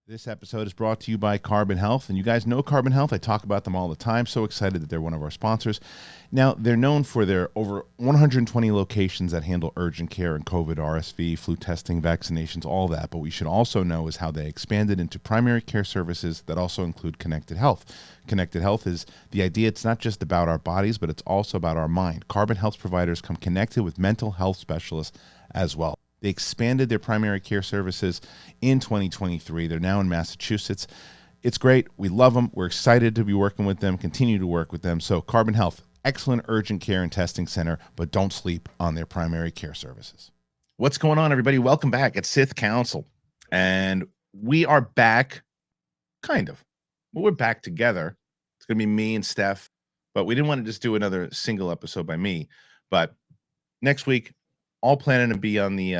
This episode is brought to you by Carbon Health, and you guys know Carbon Health. I talk about them all the time. So excited that they're one of our sponsors. Now, they're known for their over 120 locations that handle urgent care and COVID, RSV, flu testing, vaccinations, all that. But we should also know is how they expanded into primary care services that also include connected health. Connected health is the idea it's not just about our bodies, but it's also about our mind. Carbon Health providers come connected with mental health specialists as well. They expanded their primary care services in 2023. They're now in Massachusetts. It's great. We love them. We're excited to be working with them, continue to work with them. So Carbon Health, excellent urgent care and testing center, but don't sleep on their primary care services. What's going on, everybody? Welcome back at Sith Council. And we are back, kind of. Well, we're back together. It's going to be me and Steph, but we didn't want to just do another single episode by me. But next week, all planning to be on the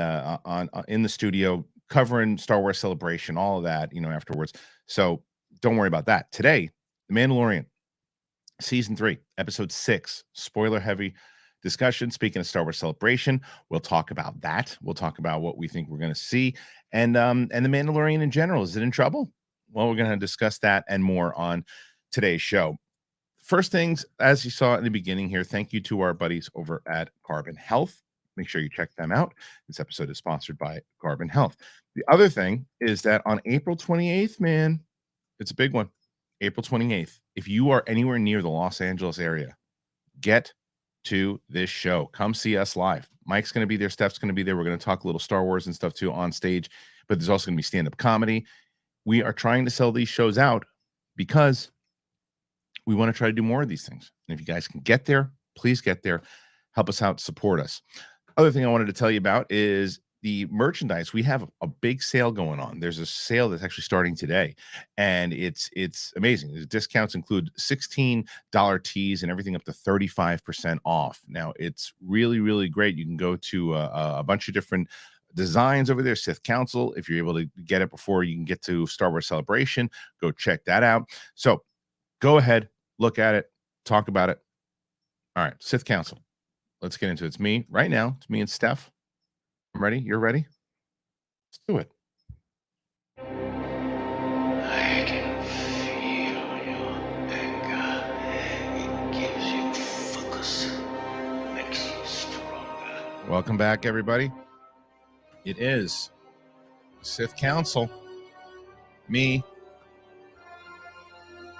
in the studio covering Star Wars Celebration, all of that, afterwards. So don't worry about that. Today, The Mandalorian, season 3, episode 6, spoiler heavy discussion. Speaking of Star Wars Celebration, we'll talk about that. We'll talk about what we think we're going to see, and The Mandalorian in general. Is it in trouble? Well, we're going to discuss that and more on today's show. First things, as you saw in the beginning here, thank you to our buddies over at Carbon Health. Make sure you check them out. This episode is sponsored by Carbon Health. The other thing is that on April 28th, man, it's a big one. April 28th. If you are anywhere near the Los Angeles area, get to this show. Come see us live. Mike's going to be there. Steph's going to be there. We're going to talk a little Star Wars and stuff too on stage, but there's also going to be stand-up comedy. We are trying to sell these shows out because we want to try to do more of these things. And if you guys can get there, please get there. Help us out. Support us. Other thing I wanted to tell you about is the merchandise. We have a big sale going on. There's a sale that's actually starting today, and it's amazing. The discounts include $16 tees and everything up to 35% off. Now, it's really, really great. You can go to a bunch of different designs over there, Sith Council. If you're able to get it before you can get to Star Wars Celebration, go check that out. So go ahead, look at it, talk about it. All right, Sith Council. Let's get into it. It's me right now. It's me and Steph. I'm ready. You're ready? Let's do it. I can feel your anger. It gives you focus, makes you stronger. Welcome back, everybody. It is Sith Council. Me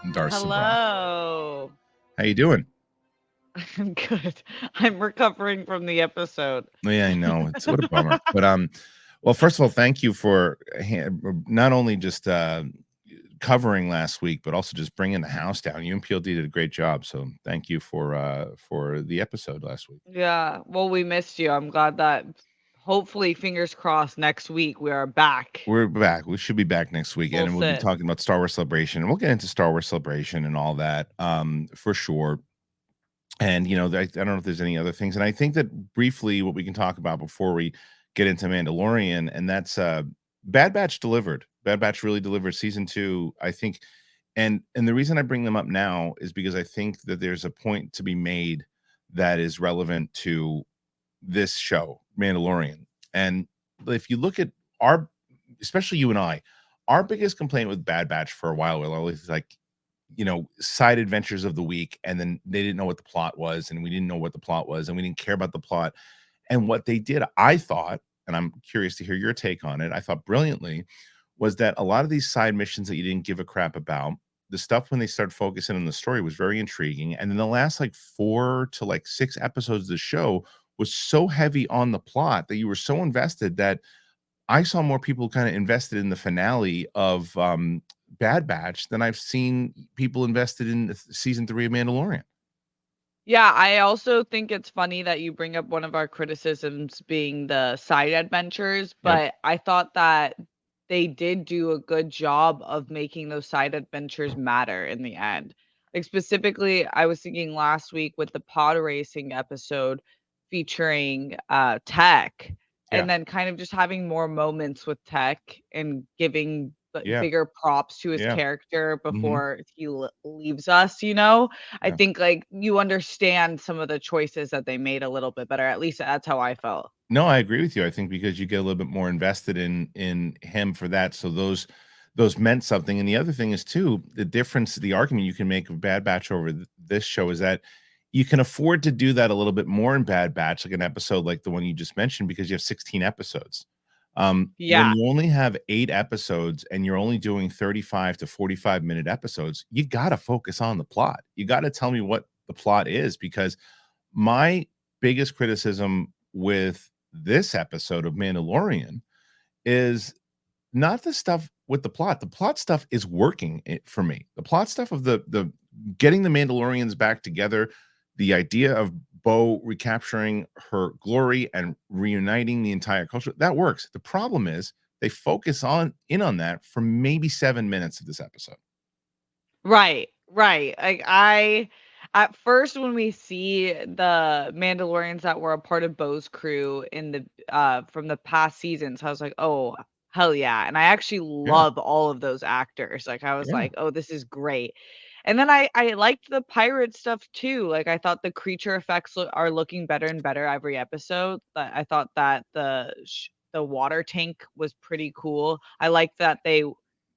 and Darcy. Hello. How you doing? I'm good. I'm recovering from the episode. Yeah, I know. It's what a bummer. But well, first of all, thank you for not only just covering last week, but also just bringing the house down. You and PLD did a great job. So thank you for the episode last week. Yeah. Well, we missed you. I'm glad that hopefully, fingers crossed, next week we are back. We're back. We should be back next week, and we'll be talking about Star Wars Celebration, and we'll get into Star Wars Celebration and all that for sure. And, I don't know if there's any other things. And I think that briefly what we can talk about before we get into Mandalorian, and that's Bad Batch delivered. Bad Batch really delivered season 2, I think. And the reason I bring them up now is because I think that there's a point to be made that is relevant to this show, Mandalorian. And if you look at especially you and I, our biggest complaint with Bad Batch for a while was always like, side adventures of the week, and then they didn't know what the plot was, and we didn't know what the plot was, and we didn't care about the plot. And what they did, I thought, and I'm curious to hear your take on it, I thought brilliantly, was that a lot of these side missions that you didn't give a crap about, the stuff when they started focusing on the story was very intriguing. And then the last 4 to 6 episodes of the show was so heavy on the plot that you were so invested that I saw more people kind of invested in the finale of Bad Batch than I've seen people invested in season 3 of Mandalorian. Yeah, I also think it's funny that you bring up one of our criticisms being the side adventures, but I thought that they did do a good job of making those side adventures matter in the end. Like specifically, I was thinking last week with the pod racing episode featuring Tech, and then kind of just having more moments with Tech and giving bigger props to his character before he leaves us, I think you understand some of the choices that they made a little bit better. At least that's how I felt. No, I agree with you. I think because you get a little bit more invested in him for that. So those meant something. And the other thing is too, the difference, the argument you can make of Bad Batch over this show is that you can afford to do that a little bit more in Bad Batch, like an episode like the one you just mentioned, because you have 16 episodes. When Yeah. you only have 8 episodes and you're only doing 35 to 45-minute episodes, you got to focus on the plot. You got to tell me what the plot is, because my biggest criticism with this episode of Mandalorian is not the stuff with the plot. The plot stuff is working for me. The plot stuff of the getting the Mandalorians back together, the idea of Bo recapturing her glory and reuniting the entire culture, that works. The problem is they focus on that for maybe 7 minutes of this episode. Right, right. Like I at first when we see the Mandalorians that were a part of Bo's crew in the from the past seasons, I was like, "Oh, hell yeah." And I actually Yeah, love all of those actors. Like I was yeah, like, "Oh, this is great." And then I liked the pirate stuff too. Like I thought the creature effects are looking better and better every episode. I thought that the water tank was pretty cool. I liked that they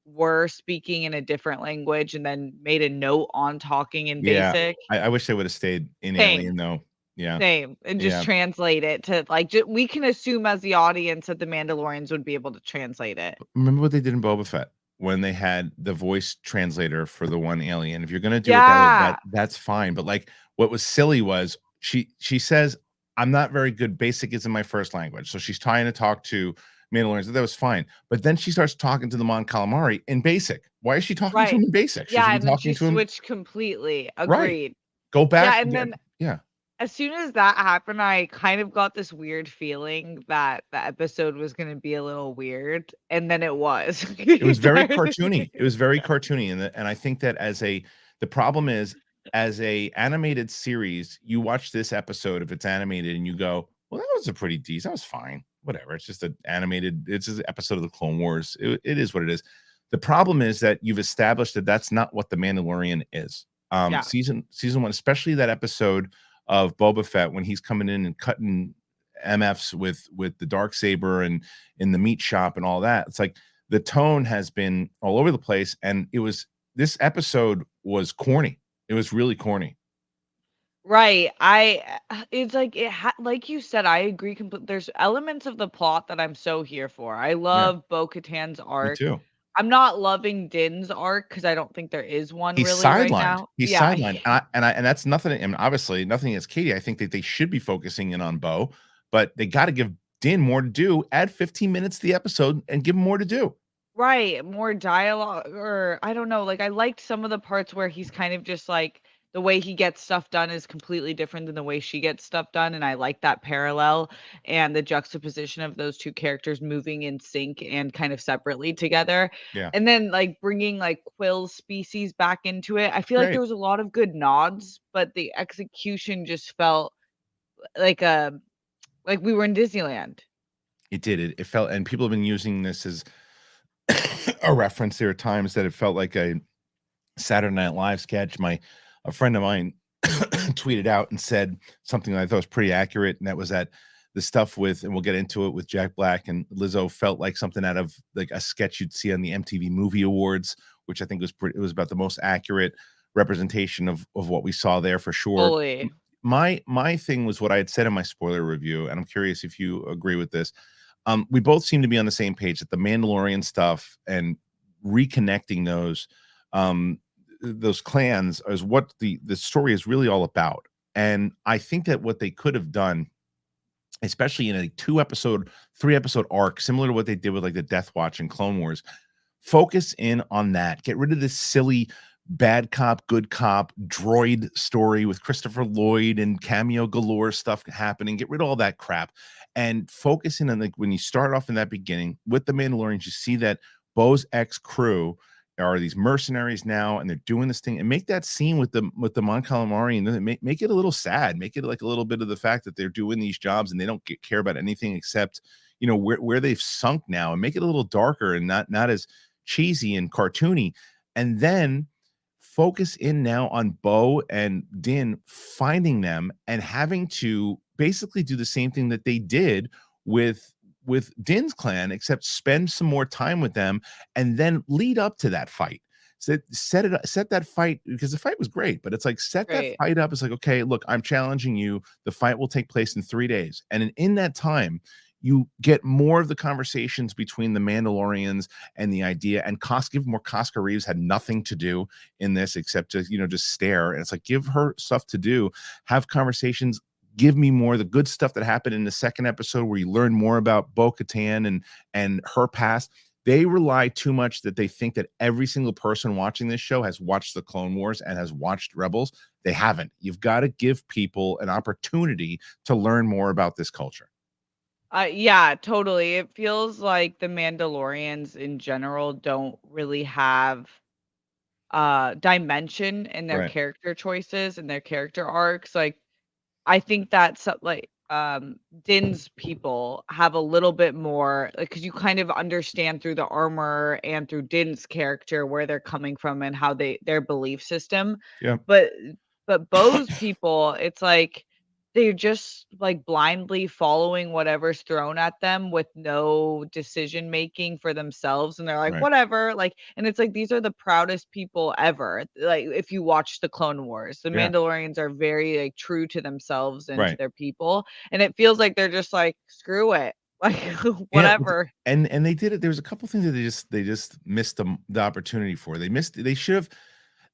were speaking in a different language and then made a note on talking in yeah. basic. I wish they would have stayed in Same, Alien though. Yeah, same, and just yeah. translate it to, like, we can assume as the audience that the Mandalorians would be able to translate it. Remember what they did in Boba Fett when they had the voice translator for the one alien. If you're gonna do it that way, Yeah, that's fine. But like, what was silly was she says, "I'm not very good. Basic isn't my first language." So she's trying to talk to Mandalorians. That was fine. But then she starts talking to the Mon Calamari in Basic. Why is she talking to right. him in Basic? She should Yeah, be and then she talking to him switched completely, right. agreed. Go back. Yeah, and then Yeah. as soon as that happened, I kind of got this weird feeling that the episode was gonna be a little weird, and then it was. It was It very started cartoony. It was very cartoony, and I think that the problem is, as a animated series, you watch this episode if it's animated and you go, "Well, that was a pretty decent. That was fine. Whatever. It's just an animated. It's just an episode of the Clone Wars. It is what it is." The problem is that you've established that that's not what the Mandalorian is. Yeah. Season one, especially that episode of Boba Fett when he's coming in and cutting MFs with the dark saber and in the meat shop and all that. It's like the tone has been all over the place, and this episode was corny. It was really corny. Right. It's like like you said, I agree completely. There's elements of the plot that I'm so here for. I Yeah, love Bo-Katan's me arc. too. I'm not loving Din's arc because I don't think there is one He's really right sidelined. now. He's Yeah. sidelined, and that's nothing. And obviously, nothing against Katie. I think that they should be focusing in on Bo, but they got to give Din more to do. Add 15 minutes to the episode and give him more to do. Right, more dialogue or I don't know, like, I liked some of the parts where he's kind of just, like the way he gets stuff done is completely different than the way she gets stuff done, and I like that parallel and the juxtaposition of those 2 characters moving in sync and kind of separately together, Yeah, and then, like, bringing, like, Quill's species back into it. I feel like there great. was a lot of good nods, but the execution just felt like, like we were in Disneyland. It did. It felt, and people have been using this as a reference. There are times that it felt like a Saturday Night Live sketch. A friend of mine tweeted out and said something that I thought was pretty accurate, and that was that the stuff with, and we'll get into it with Jack Black and Lizzo, felt like something out of like a sketch you'd see on the MTV Movie Awards, which I think was pretty. It was about the most accurate representation of what we saw there for sure. Fully. My thing was what I had said in my spoiler review, and I'm curious if you agree with this. We both seem to be on the same page that the Mandalorian stuff and reconnecting those clans is what the story is really all about. And I think that what they could have done, especially in a 2-episode, 3-episode arc, similar to what they did with like the Death Watch and Clone Wars, focus in on that. Get rid of this silly bad cop, good cop droid story with Christopher Lloyd and cameo galore stuff happening. Get rid of all that crap and focus in on, like, when you start off in that beginning with the Mandalorians, you see that Bo's ex crew are these mercenaries now, and they're doing this thing, and make that scene with the Mon Calamari, and then make it a little sad, make it like a little bit of the fact that they're doing these jobs and they don't care about anything except, where they've sunk now, and make it a little darker and not as cheesy and cartoony. And then focus in now on Bo and Din finding them and having to basically do the same thing that they did with with Din's clan, except spend some more time with them and then lead up to that fight. Set that fight, because the fight was great, but it's like set that Right. fight up. It's like, okay, look, I'm challenging you. The fight will take place in 3 days, and in that time, you get more of the conversations between the Mandalorians and the idea. And give more. Costco Reeves had nothing to do in this except just just stare. And it's like, give her stuff to do, have conversations. Give me more of the good stuff that happened in the second episode, where you learn more about Bo-Katan and her past. They rely too much that they think that every single person watching this show has watched the Clone Wars and has watched Rebels. They haven't. You've got to give people an opportunity to learn more about this culture. Yeah, totally. It feels like the Mandalorians in general don't really have dimension in their Right. character choices and their character arcs. Like I think that Din's people have a little bit more, like, because you kind of understand through the armor and through Din's character where they're coming from and how their belief system. Yeah. But Bo's people, it's like they're just like blindly following whatever's thrown at them with no decision making for themselves. And they're like, Right. whatever. Like, and it's like these are the proudest people ever. Like, if you watch the Clone Wars, the Yeah. Mandalorians are very like true to themselves and to Right. their people. And it feels like they're just like, screw it. Like, Yeah, whatever. and they did it. There was a couple things that they just missed the opportunity for. They missed. They should have,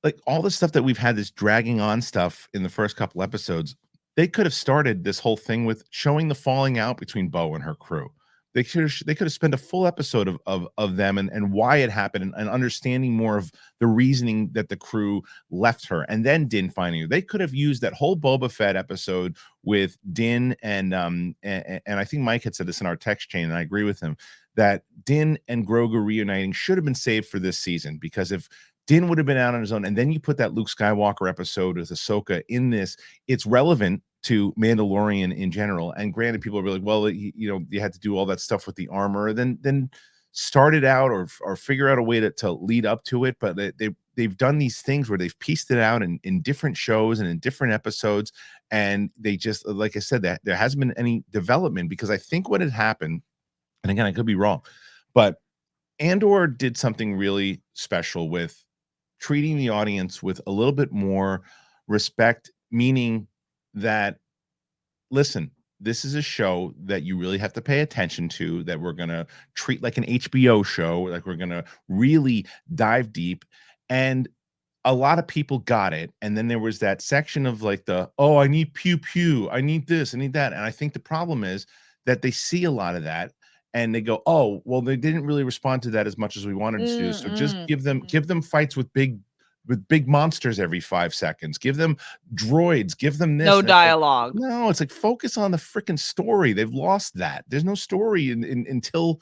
like, all the stuff that we've had, this dragging on stuff in the first couple episodes. They could have started this whole thing with showing the falling out between Bo and her crew. They could have spent a full episode of them and why it happened, and understanding more of the reasoning that the crew left her, and then Din finding her. They could have used that whole Boba Fett episode with Din and I think Mike had said this in our text chain, and I agree with him, that Din and Grogu reuniting should have been saved for this season, because if Din would have been out on his own, and then you put that Luke Skywalker episode with Ahsoka in this, it's relevant to Mandalorian in general. And granted, people are like, well, you had to do all that stuff with the armor, then start it out, or figure out a way to lead up to it. But they've done these things where they've pieced it out in different shows and in different episodes, and they just, like I said, that there hasn't been any development, because I think what had happened, and again, I could be wrong, but Andor did something really special with treating the audience with a little bit more respect, meaning that, listen, this is a show that you really have to pay attention to, that we're going to treat like an HBO show, like we're going to really dive deep. And a lot of people got it. And then there was that section of like oh, I need pew pew, I need this, I need that. And I think the problem is that they see a lot of that, and they go, oh, well, they didn't really respond to that as much as we wanted to. So just Mm-mm. give them fights with big monsters every 5 seconds. Give them droids, give them this. No And it's like, dialogue. no, it's like, focus on the freaking story. They've lost that. There's no story until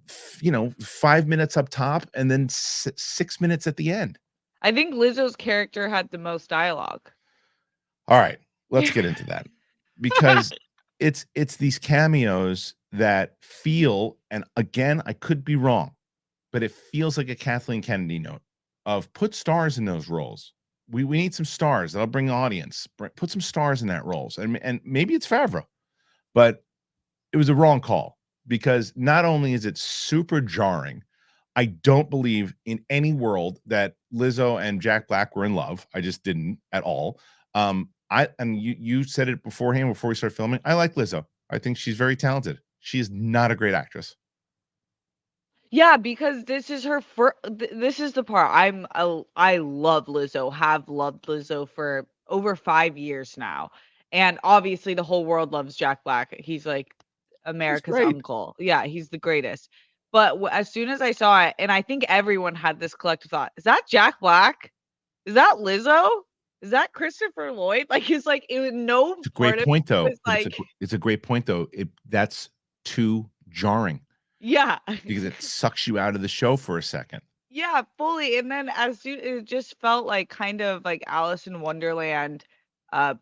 5 minutes up top, and then 6 minutes at the end. I think Lizzo's character had the most dialogue. All right, let's get into that, because it's these cameos that feel, and again, I could be wrong, but it feels like a Kathleen Kennedy note of, put stars in those roles. We need some stars that'll bring audience. Put some stars in that roles, and maybe it's Favreau, but it was a wrong call, because not only is it super jarring, I don't believe in any world that Lizzo and Jack Black were in love. I just didn't at all. You said it beforehand, before we started filming. I like Lizzo. I think she's very talented. She is not a great actress. Yeah, because this is her this is the part I love Lizzo, have loved Lizzo for over 5 years now. And obviously the whole world loves Jack Black. He's like He's America's great. uncle. Yeah, he's the greatest. But as soon as I saw it, and I think everyone had this collective thought, is that Jack Black? Is that Lizzo? Is that Christopher Lloyd? Like, it's like it was no It's a great part of point, it though. was But like, it's a great point, though. That's too jarring, yeah. because it sucks you out of the show for a second. Yeah, fully. And then as soon it just felt like kind of like Alice in Wonderland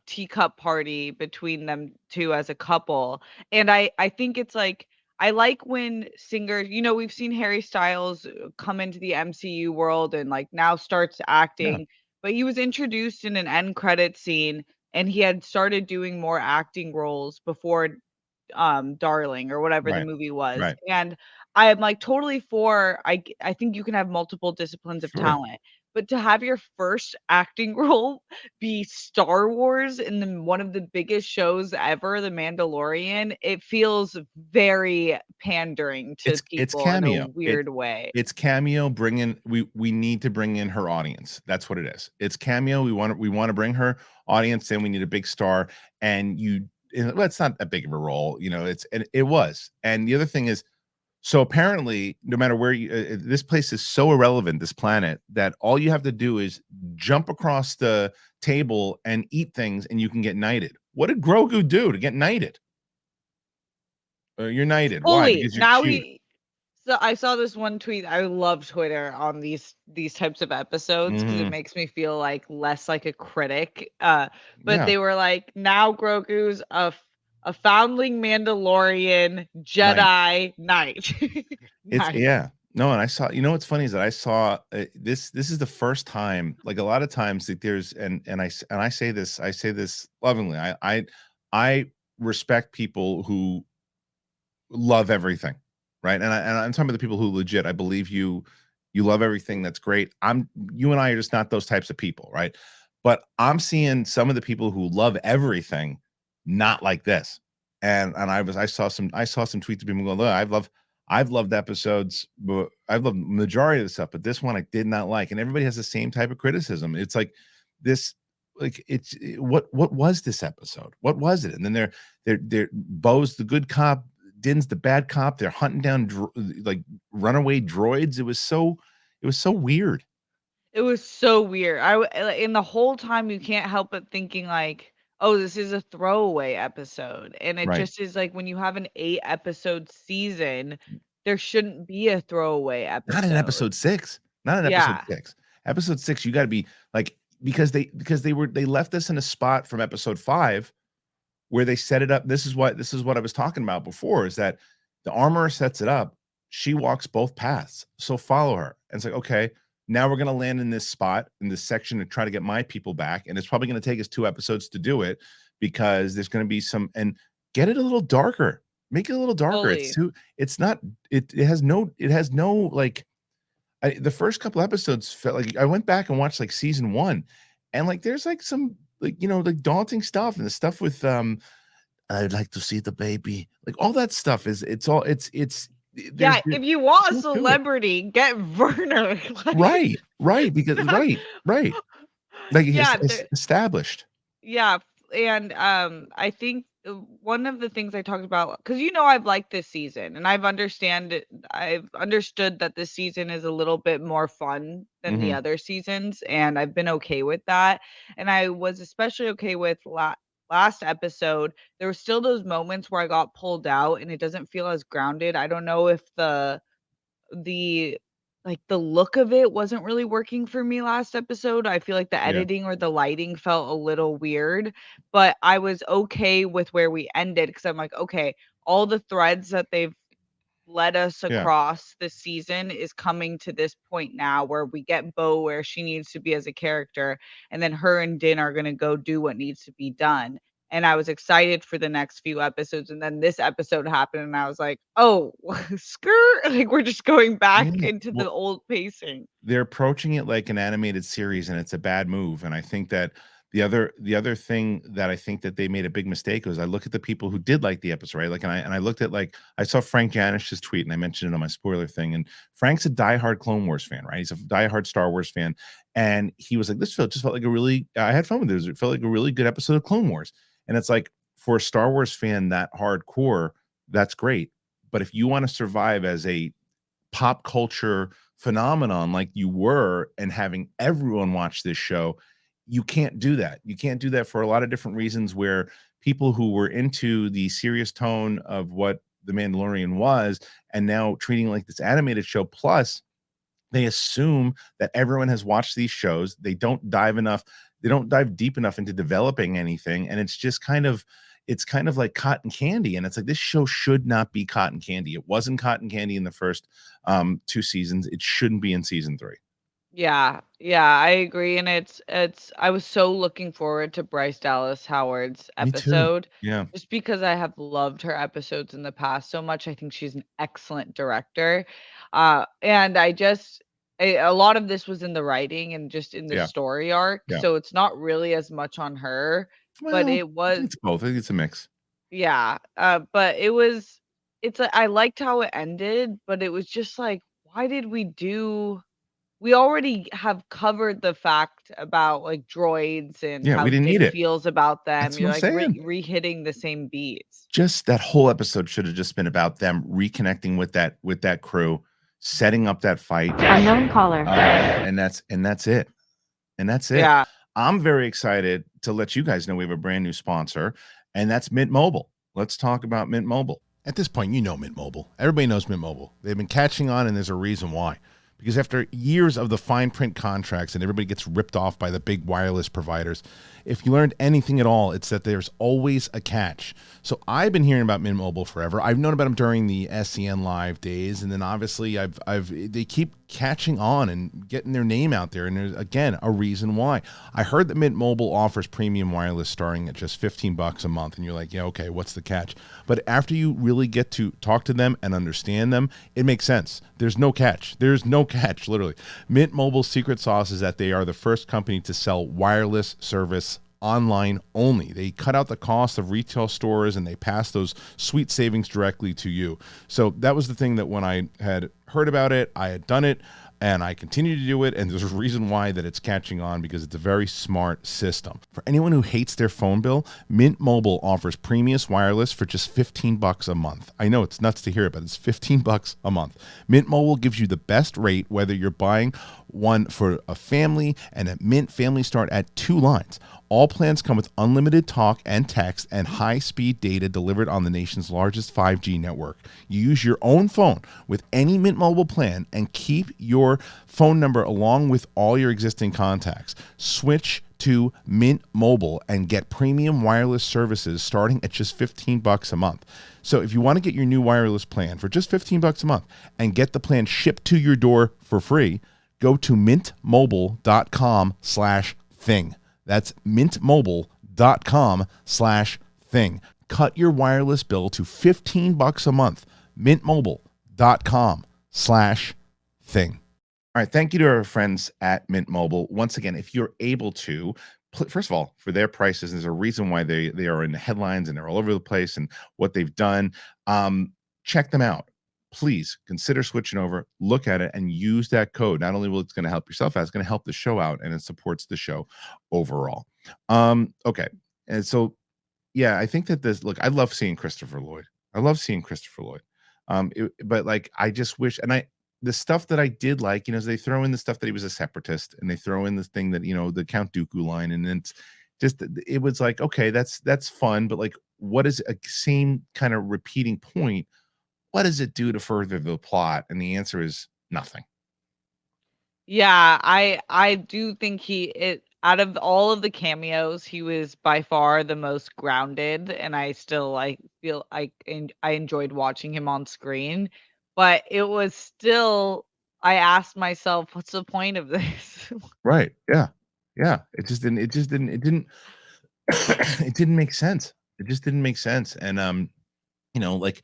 teacup party between them two as a couple. And I think it's like I like when singers, we've seen Harry Styles come into the MCU world and like now starts Yeah. acting, but he was introduced in an end credit scene and he had started doing more acting roles before Darling or whatever the Right. movie was. Right. And I am like totally for I think you can have multiple disciplines of Sure. talent, but to have your first acting role be Star Wars in one of the biggest shows ever, The Mandalorian, it feels very pandering to It's people in a CAMEO. weird way. It's CAMEO. Bring in we need to bring in her audience. That's what it is. It's CAMEO. We want to bring her audience in. We need a big star, and well, it's not that big of a role, and it was. And the other thing is, so apparently, no matter where this place is so irrelevant, this planet, that all you have to do is jump across the table and eat things, and you can get knighted. What did Grogu do to get knighted? You're knighted. Why? Fully. Because you're Now cute. we So I saw this one tweet. I love Twitter on these types of episodes because it Hmm. makes me feel like less like a critic. But Yeah. they were like, now Grogu's a foundling Mandalorian Night. Jedi Knight. It's Knight. yeah. No, and I saw. What's funny is that I saw this. This is the first time. Like a lot of times, that there's and I say this. I say this lovingly. I respect people who love everything, right? And I'm talking about the people who legit. I believe you love everything. That's great. You and I are just not those types of people, right? But I'm seeing some of the people who love everything not like this. And I saw some tweets of people going, look, I've loved episodes, but I've loved the majority of the stuff, but this one I did not like. And everybody has the same type of criticism. It's like this, what was this episode? What was it? And then they're Bo's the good cop, Din's the bad cop. They're hunting down like runaway droids. It was so weird. It was so weird. And the whole time you can't help but thinking like, oh, this is a throwaway episode. And it Right. just is like when you have an 8 episode season, there shouldn't be a throwaway Not in episode. episode 6. Not in episode Yeah. 6. Episode 6, you gotta be like, because they left us in a spot from episode 5 where they set it up. This is what I was talking about before, is that the armorer sets it up. She walks both paths. So follow her. And it's like, okay, now we're gonna land in this spot in this section to try to get my people back. And it's probably gonna take us 2 episodes to do it because there's gonna be some and get it a little darker. Make it a little darker. Fully. It's not it has no like the first couple episodes felt like I went back and watched like season 1 and like there's like some like like daunting stuff and the stuff with I'd like to see the baby. Like all that stuff is it's all it's Yeah, there's if you want a more to it. celebrity, get Werner. Like, Right, right, because not right. Like yeah, it's established. yeah, and, I think, one of the things I talked about, because I've liked this season, and I've understood that this season is a little bit more fun than the Mhm. other seasons, and I've been okay with that, and I was especially okay with last episode. There were still those moments where I got pulled out, and it doesn't feel as grounded. I don't know if the the look of it wasn't really working for me last episode. I feel like the Yeah, editing or the lighting felt a little weird, but I was okay with where we ended because I'm like, okay, all the threads that they've led us yeah. across this season is coming to this point now where we get Bo where she needs to be as a character, and then her and Din are gonna go do what needs to be done. And I was excited for the next few episodes, and then this episode happened, and I was like, "Oh, skirt!" Like we're just going back Yeah. into the Well, old pacing. they're approaching it like an animated series, and it's a bad move. And I think that the other thing that I think that they made a big mistake was I look at the people who did like the episode, right? Like, and I looked at like I saw Frank Janish's tweet, and I mentioned it on my spoiler thing. And Frank's a diehard Clone Wars fan, right? He's a diehard Star Wars fan, and he was like, "This just felt like a really I had fun with it. It felt like a really good episode of Clone Wars." And it's like for a Star Wars fan that hardcore, that's great. But if you want to survive as a pop culture phenomenon like you were and having everyone watch this show, you can't do that. You can't do that for a lot of different reasons where people who were into the serious tone of what The Mandalorian was and now treating it like this animated show. Plus, they assume that everyone has watched these shows. They don't dive deep enough into developing anything. And it's kind of like cotton candy. And it's like this show should not be cotton candy. It wasn't cotton candy in the first 2 seasons. It shouldn't be in season 3. Yeah, yeah, I agree, and it's I was so looking forward to Bryce Dallas Howard's Me too. episode, Yeah. just because I have loved her episodes in the past so much. I think she's an excellent director, and a lot of this was in the writing and just in the Yeah. story arc, Yeah. so it's not really as much on her, but Well, it I think was, it's both. I think it's a mix. yeah, but I liked how it ended, but it was just like, why did we already have covered the fact about, like, droids and Yeah, we how didn't need Din it. feels about them. That's what You're, I'm like, saying. re-hitting the same beats. Just that whole episode should have just been about them reconnecting with that crew, setting up that fight. Unknown caller. And that's it. And that's it. Yeah. I'm very excited to let you guys know we have a brand new sponsor, and that's Mint Mobile. Let's talk about Mint Mobile. At this point, you know Mint Mobile. Everybody knows Mint Mobile. They've been catching on, and there's a reason why. Because after years of the fine print contracts and everybody gets ripped off by the big wireless providers, if you learned anything at all, it's that there's always a catch. So I've been hearing about Mint Mobile forever. I've known about them during the SCN Live days, and then obviously they keep catching on and getting their name out there. And there's again a reason why. I heard that Mint Mobile offers premium wireless starting at just $15 a month, and you're like, yeah, okay, what's the catch? But after you really get to talk to them and understand them, it makes sense. There's no catch. There's no catch, literally. Mint Mobile's secret sauce is that they are the first company to sell wireless service online only. They cut out the cost of retail stores and they pass those sweet savings directly to you. So that was the thing that when I had heard about it, I had done it, and I continue to do it, and there's a reason why that it's catching on, because it's a very smart system. For anyone who hates their phone bill, Mint Mobile offers premium wireless for just $15 a month. I know it's nuts to hear it, but it's $15 a month. Mint Mobile gives you the best rate whether you're buying one for a family, and at Mint, families start at 2 lines. All plans come with unlimited talk and text and high-speed data delivered on the nation's largest 5G network. You use your own phone with any Mint Mobile plan and keep your phone number along with all your existing contacts. Switch to Mint Mobile and get premium wireless services starting at just $15 a month. So if you want to get your new wireless plan for just $15 a month and get the plan shipped to your door for free, go to mintmobile.com/thing. That's mintmobile.com/thing. Cut your wireless bill to $15 a month. Mintmobile.com/thing. All right. Thank you to our friends at Mint Mobile. Once again, if you're able to, first of all, for their prices, there's a reason why they are in the headlines and they're all over the place and what they've done. Check them out. Please consider switching over, look at it, and use that code. Not only will it's going to help yourself out, it's going to help the show out, and it supports the show overall. Okay. And so, yeah, I think that I love seeing Christopher Lloyd. I love seeing Christopher Lloyd. But like, I just wish, the stuff that I did like, is they throw in the stuff that he was a separatist, and they throw in this thing that, the Count Dooku line, and it's just, it was like, okay, that's fun, but like, what is a same kind of repeating point? What does it do to further the plot? And the answer is nothing. Yeah, I do think out of all of the cameos, he was by far the most grounded, and I still feel I enjoyed watching him on screen, but it was still, I asked myself, what's the point of this? Right. Yeah. Yeah. It didn't it didn't make sense. It just didn't make sense. And like,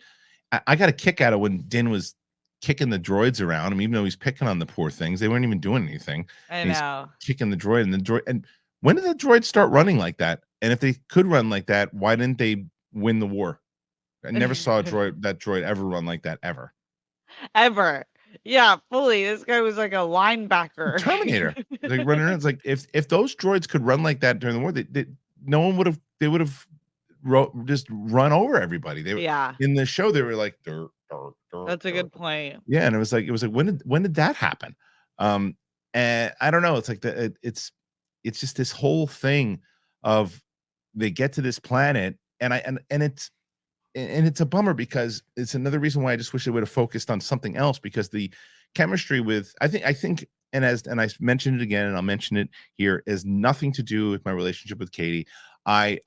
I got a kick out of when Din was kicking the droids around him, even though he's picking on the poor things. They weren't even doing anything. I And he's know. kicking the droid, and the droid. And when did the droid start running like that? And if they could run like that, why didn't they win the war? I never saw that droid ever run like that ever. Ever. Yeah, fully. This guy was like a linebacker. Terminator. Like running around. It's like if those droids could run like that during the war, no one would have. They would have just run over everybody. They were Yeah, in the show. They were like, dur, dur, dur, that's a dur. good point. Yeah, and it was like when did that happen? And I don't know. It's like it's just this whole thing of they get to this planet, and it's a bummer, because it's another reason why I just wish they would have focused on something else, because the chemistry with I think and I mentioned it again, and I'll mention it here, is nothing to do with my relationship with Katie. I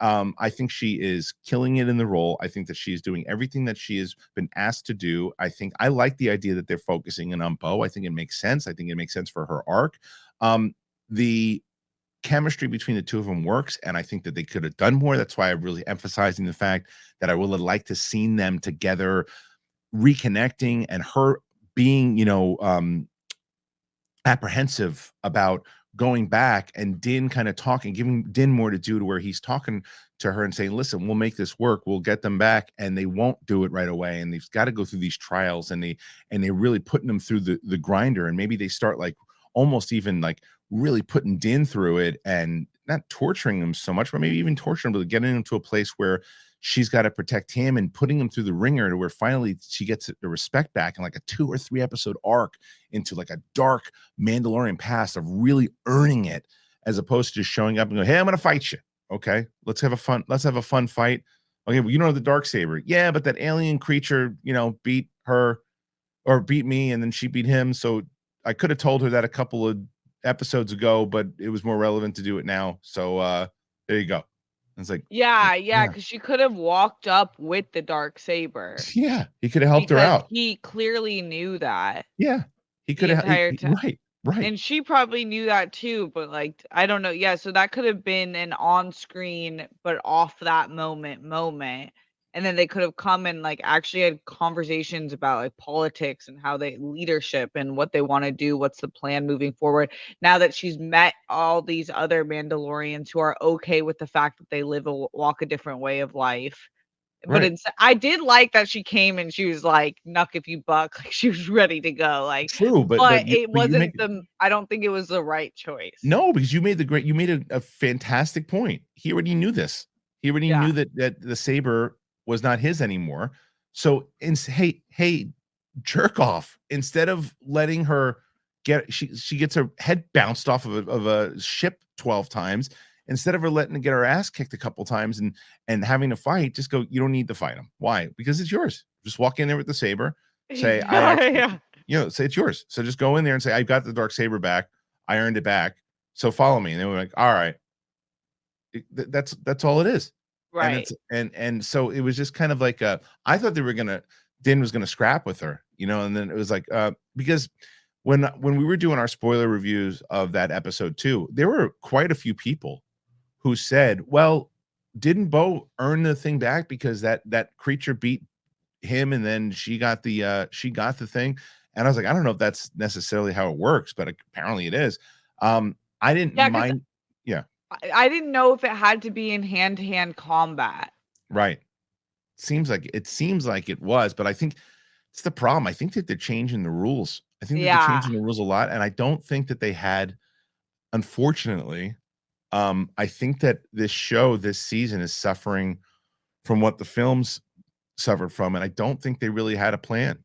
think she is killing it in the role. I think that she is doing everything that she has been asked to do. I like the idea that they're focusing in on Bo. I think it makes sense. I think it makes sense for her arc. The chemistry between the two of them works, and I think that they could have done more. That's why I'm really emphasizing the fact that I would have liked to seen them together, reconnecting, and her being, apprehensive about going back, and Din kind of talking, giving Din more to do, to where he's talking to her and saying, listen, we'll make this work, we'll get them back, and they won't do it right away, and they've got to go through these trials, and they're really putting them through the grinder, and maybe they start like almost even like really putting Din through it, and not torturing him so much, but maybe even torturing him, but getting him to a place where she's got to protect him and putting him through the ringer, to where finally she gets the respect back, in like a 2 or 3 episode arc into like a dark Mandalorian past of really earning it, as opposed to just showing up and go, hey, I'm going to fight you. Okay, let's have a fun fight. Okay, well, you don't have the dark saber. Yeah, but that alien creature, beat her or beat me, and then she beat him. So I could have told her that a couple of episodes ago, but it was more relevant to do it now. So there you go. It's like, Yeah, because she could have walked up with the dark saber yeah, he could have helped her because out. he clearly knew that Yeah, he could the have. entire time. Right. And she probably knew that too, but like, I don't know. Yeah, so that could have been an on-screen, but off that moment. And then they could have come and like actually had conversations about like politics and how they leadership and what they want to do, what's the plan moving forward. Now that she's met all these other Mandalorians who are okay with the fact that they walk a different way of life. But Right. I did like that she came and she was like, "Knuck if you buck," like she was ready to go, like, True, but but you it but you make wasn't I don't think it was the right choice. no, because you made a fantastic point. He already knew this. He already Yeah. knew that the saber was not his anymore. So, hey, jerk off. Instead of letting her she gets her head bounced off of a ship 12 times. Instead of her letting her get her ass kicked a couple times and having to fight, just go, you don't need to fight him. Why? Because it's yours. Just walk in there with the saber. Say, I Yeah, actually, yeah. say it's yours. So just go in there and say, I've got the dark saber back. I earned it back. So follow me. And they were like, all right. That's all it is. And Right. it's and so it was just kind of like I thought Din was gonna scrap with her, and then it was like because when we were doing our spoiler reviews of that episode 2, there were quite a few people who said, well, didn't Bo earn the thing back because that creature beat him, and then she got the thing? And I was like, I don't know if that's necessarily how it works, but apparently it is. I didn't Yeah, 'cause mind. Yeah, I didn't know if it had to be in hand-to-hand combat. right. Seems like it was, but I think it's the problem. I think that they're changing the rules. I think that they're Yeah. changing the rules a lot, and I don't think that they had, unfortunately. I think that this show this season is suffering from what the films suffered from, and I don't think they really had a plan.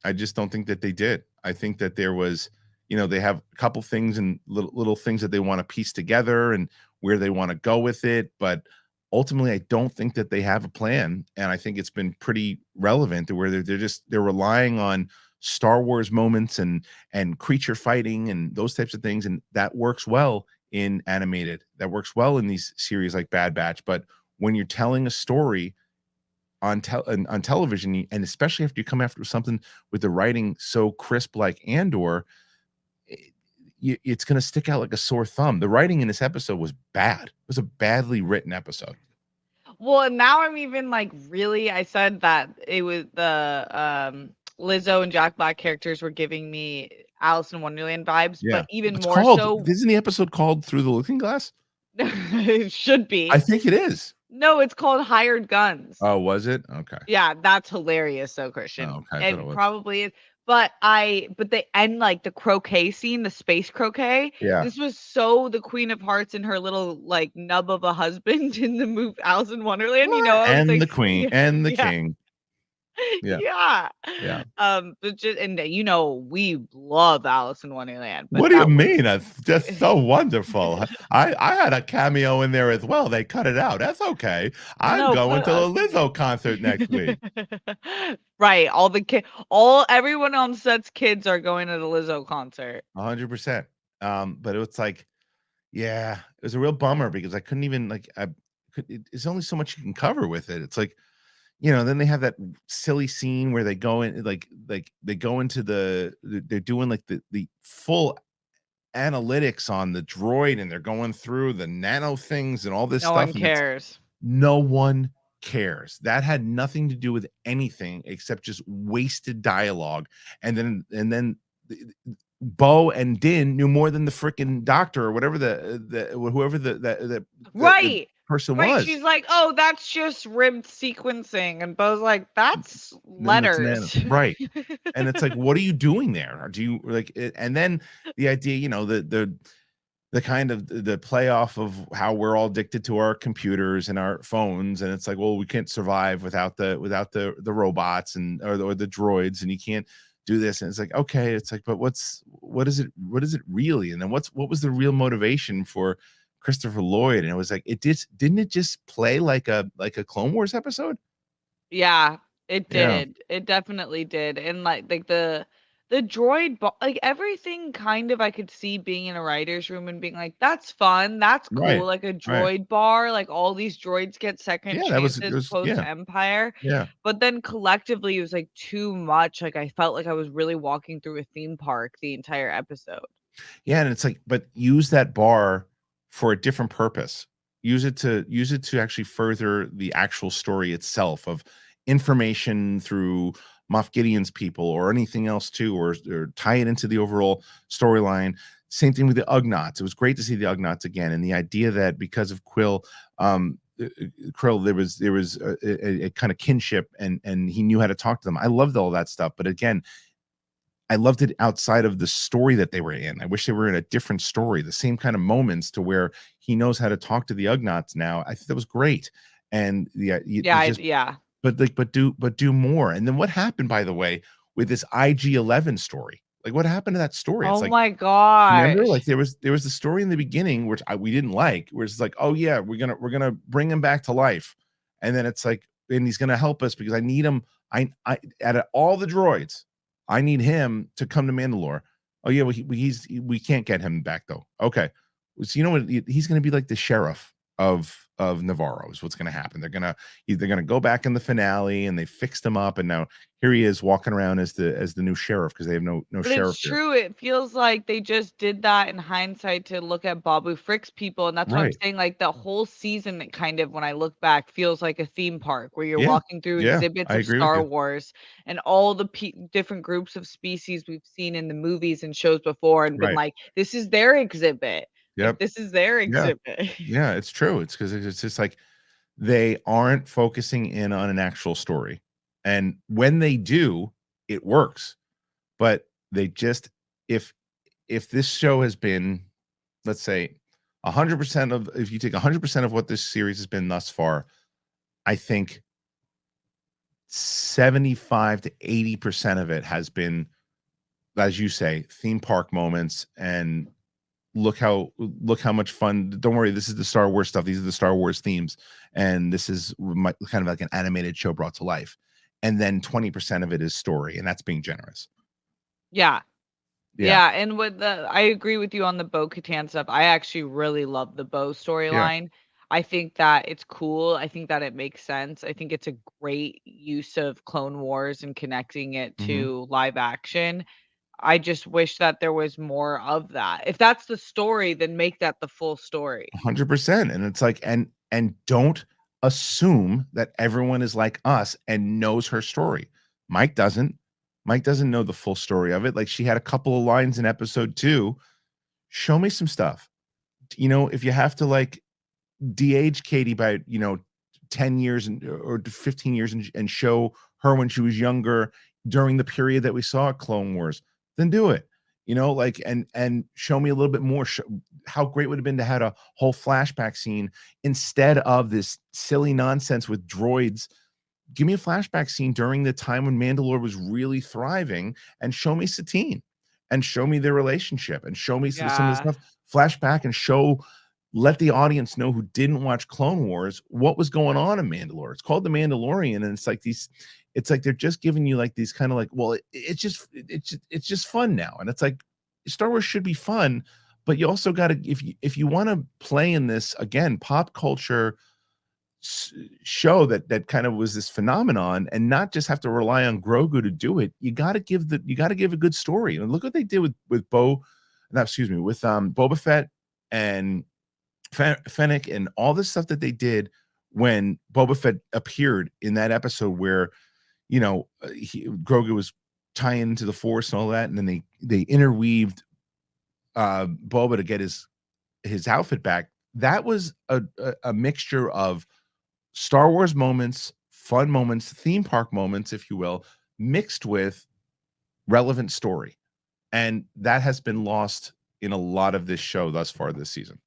I just don't think that they did. I think that there was, they have a couple things and little things that they want to piece together and where they want to go with it, but ultimately, I don't think that they have a plan, and I think it's been pretty relevant to where they're relying on Star Wars moments and creature fighting and those types of things, and that works well in animated. That works well in these series like Bad Batch, but when you're telling a story on television, and especially after you come after something with the writing so crisp like Andor, it's going to stick out like a sore thumb. The writing in this episode was bad. It was a badly written episode. Well, and now I'm even like I said that it was the Lizzo and Jack Black characters were giving me Alice in Wonderland vibes, Yeah. but even It's more called so Isn't the episode called Through the Looking Glass? it should I be. think it is. No, it's called Hired Guns. Oh, was it? Okay. Yeah, that's hilarious though, Oh, Kristian. okay. I thought it It was. probably is. But the end, like the croquet scene, the space croquet, Yeah. this was so the Queen of Hearts and her little like nub of a husband in the movie Alice in Wonderland, I was And like, the queen yeah, and the yeah, king. Yeah. yeah. Yeah. But just and we love Alice in Wonderland, but What do you that was mean? That's just so wonderful. I had a cameo in there as well. They cut it out. That's okay. I'm no, going put to the us Lizzo concert next week. right. Everyone on set's kids are going to the Lizzo concert. 100%. But it was like, yeah, it was a real bummer because I couldn't even it's only so much you can cover with it. It's like, then they have that silly scene where they go in, like they go into they're doing like the full analytics on the droid, and they're going through the nano things and all this No stuff, one and it's cares. no one cares. That had nothing to do with anything except just wasted dialogue. And then Bo and Din knew more than the freaking doctor or whatever the whoever the Right. person Right. was. She's like, "Oh, that's just ribbed sequencing." And Bo's like, "That's Then that's nano, letters." right? And it's like, what are you doing there? Or do you like it? And then the idea, the kind of the playoff of how we're all addicted to our computers and our phones, and it's like, well, we can't survive without the robots or the droids, and you can't do this. And it's like, okay, it's like, but what is it really? And then what was the real motivation for Christopher Lloyd? And it was like, didn't it just play like a Clone Wars episode? Yeah, it Yeah, did. It definitely did. And like the droid like everything kind of I could see being in a writer's room and being like, that's fun, that's right, cool. Like a right. droid bar, like all these droids get second Yeah, that was it chances was post yeah, Empire. yeah. But then collectively it was like too much. Like I felt like I was really walking through a theme park the entire episode. Yeah, and it's like, but use that bar for a different purpose. Use it to actually further the actual story itself of information through Moff Gideon's people or anything else too, or tie it into the overall storyline. Same thing with the Ugnaughts. It was great to see the Ugnaughts again, and the idea that because of Krill, there was a kind of kinship, and he knew how to talk to them. I loved all that stuff, but again, I loved it outside of the story that they were in. I wish they were in a different story, the same kind of moments to where he knows how to talk to the Ugnaughts now. I think that was great. And yeah, Yeah, you just yeah. but do more. And then what happened, by the way, with this IG-11 story? Like, what happened to that story? It's Oh like, my remember, like gosh. there was the story in the beginning which we didn't like, where it's like, oh yeah, we're gonna bring him back to life, and then it's like, and he's gonna help us because I need him. I out of all the droids, I need him to come to Mandalore. Oh yeah, well, we can't get him back though. Okay, so you know what? He's gonna be like the sheriff of Navarro is what's gonna happen. They're gonna go back in the finale, and they fixed him up, and now here he is walking around as the new sheriff because they have no But it's sheriff there. true, it feels like they just did that in hindsight to look at Babu Frick's people, and that's what I'm Right. saying, like, the whole season, it kind of, when I look back, feels like a theme park where you're Yeah. walking through Yeah, exhibits I of agree with Star you. Wars and all the different groups of species we've seen in the movies and shows before and been Right. like, "This is their exhibit." Like, Yep. "This is their Yeah. exhibit." Yeah, it's true. It's because it's just like they aren't focusing in on an actual story. And when they do, it works. But they just if this show has been, let's say, 100% of if you take 100% of what this series has been thus far, I think 75 to 80% of it has been, as you say, theme park moments and look how much fun. Don't worry, this is the Star Wars stuff. These are the Star Wars themes, and this is kind of like an animated show brought to life. And then 20% of it is story, and that's being generous. Yeah. Yeah, Yeah, and with the I agree with you on the Bo-Katan stuff. I actually really love the Bo yeah, storyline. I think that it's cool. I think that it makes sense. I think it's a great use of Clone Wars and connecting it hmm to live action. I just wish that there was more of that. If that's the story, then make that the full story. 100%. And it's like, and don't assume that everyone is like us and knows her story. Mike doesn't. Mike doesn't know the full story of it. Like, she had a couple of lines in episode 2. Show me some stuff. If you have to like de-age Katie by 10 years or 15 years, and show her when she was younger during the period that we saw Clone Wars, then do it. Like, and show me a little bit more. How great would it have been to have a whole flashback scene instead of this silly nonsense with droids. Give me a flashback scene during the time when Mandalore was really thriving, and show me Satine, and show me their relationship, and show me some of the Yeah. stuff. Flashback and let the audience know who didn't watch Clone Wars what was going on in Mandalore. It's called The Mandalorian, and it's like they're just giving you like these kind of like, well, it's just fun now, and it's like Star Wars should be fun, but you also got to, if you want to play in this again pop culture show that kind of was this phenomenon, and not just have to rely on Grogu to do it. You got to give a good story. And look what they did with Boba Fett and Fennec and all this stuff that they did when Boba Fett appeared in that episode where Grogu was tying into the Force and all that, and then they interweaved Boba to get his outfit back. That was a mixture of Star Wars moments, fun moments, theme park moments, if you will, mixed with relevant story. And that has been lost in a lot of this show thus far this season.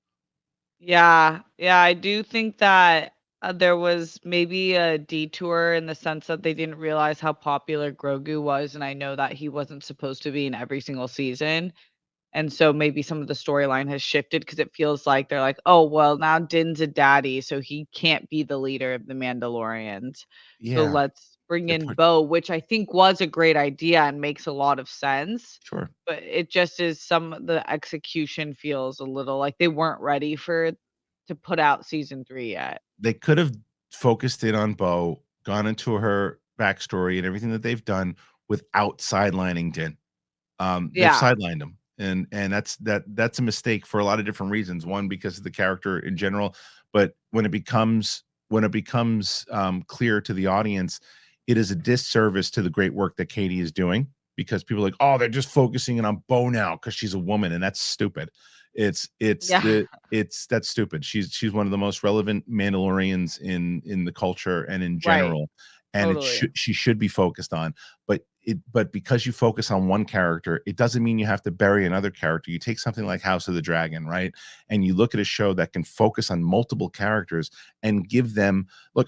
Yeah, I do think that there was maybe a detour in the sense that they didn't realize how popular Grogu was, and I know that he wasn't supposed to be in every single season. And so maybe some of the storyline has shifted because it feels like they're like, "Oh, well, now Din's a daddy, so he can't be the leader of the Mandalorians. So Yeah. let's bring They in put Bo," which I think was a great idea and makes a lot of sense. Sure. But it just is the execution feels a little like they weren't ready to put out season 3 yet. They could have focused in on Bo, gone into her backstory and everything that they've done without sidelining Din. They've Yeah, sidelined him, and that's a mistake for a lot of different reasons. One, because of the character in general, but when it becomes clear to the audience, it is a disservice to the great work that Katie is doing, because people are like, oh, they're just focusing in on Bo now because she's a woman, and that's stupid. yeah, That's stupid. She's one of the most relevant Mandalorians in the culture and in right, general, and totally. she should be focused on. But because you focus on one character, it doesn't mean you have to bury another character. You take something like House of the Dragon, right? And you look at a show that can focus on multiple characters and give them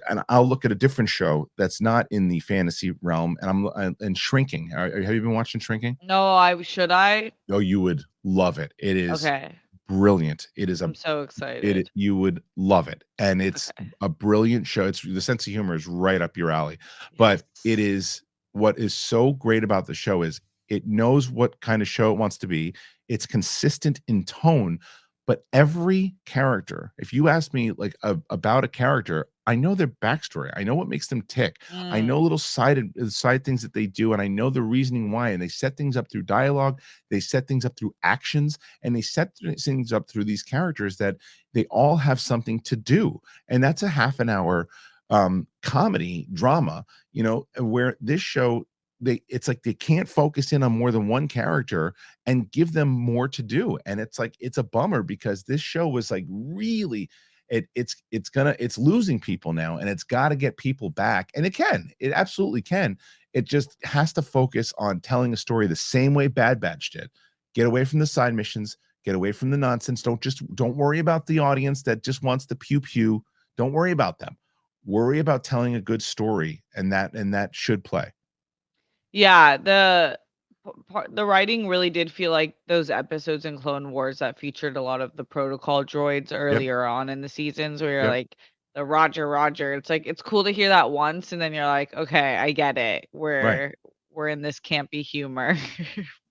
and I'll look at a different show that's not in the fantasy realm, and Shrinking. Have you been watching Shrinking? No, I should I? Oh, you would love it. It is Okay, brilliant. It is I'm so excited. you would love it, and it's Okay. a brilliant show. It's the sense of humor is right up your alley. Yes. But it is what is so great about the show is it knows what kind of show it wants to be. It's consistent in tone, but every character, if you ask me about a character, I know their backstory. I know what makes them tick. I know Mm. little side things that they do, and I know the reasoning why. And they set things up through dialogue, they set things up through actions, and they set things up through these characters that they all have something to do. And that's a half an hour comedy drama, where this show, it's like they can't focus in on more than one character and give them more to do. And it's a bummer, because this show was like really it's losing people now, and it's got to get people back, and it absolutely can. It just has to focus on telling a story the same way Bad Batch did. Get away from the side missions, get away from the nonsense. Don't worry about the audience that just wants to pew pew. Don't worry about them. Worry about telling a good story, and that should play. Yeah, the writing really did feel like those episodes in Clone Wars that featured a lot of the protocol droids Yep. earlier on in the seasons where you're Yep. like, the Roger, Roger. It's like it's cool to hear that once, and then you're like, okay, I get it. Right. We're in this campy humor,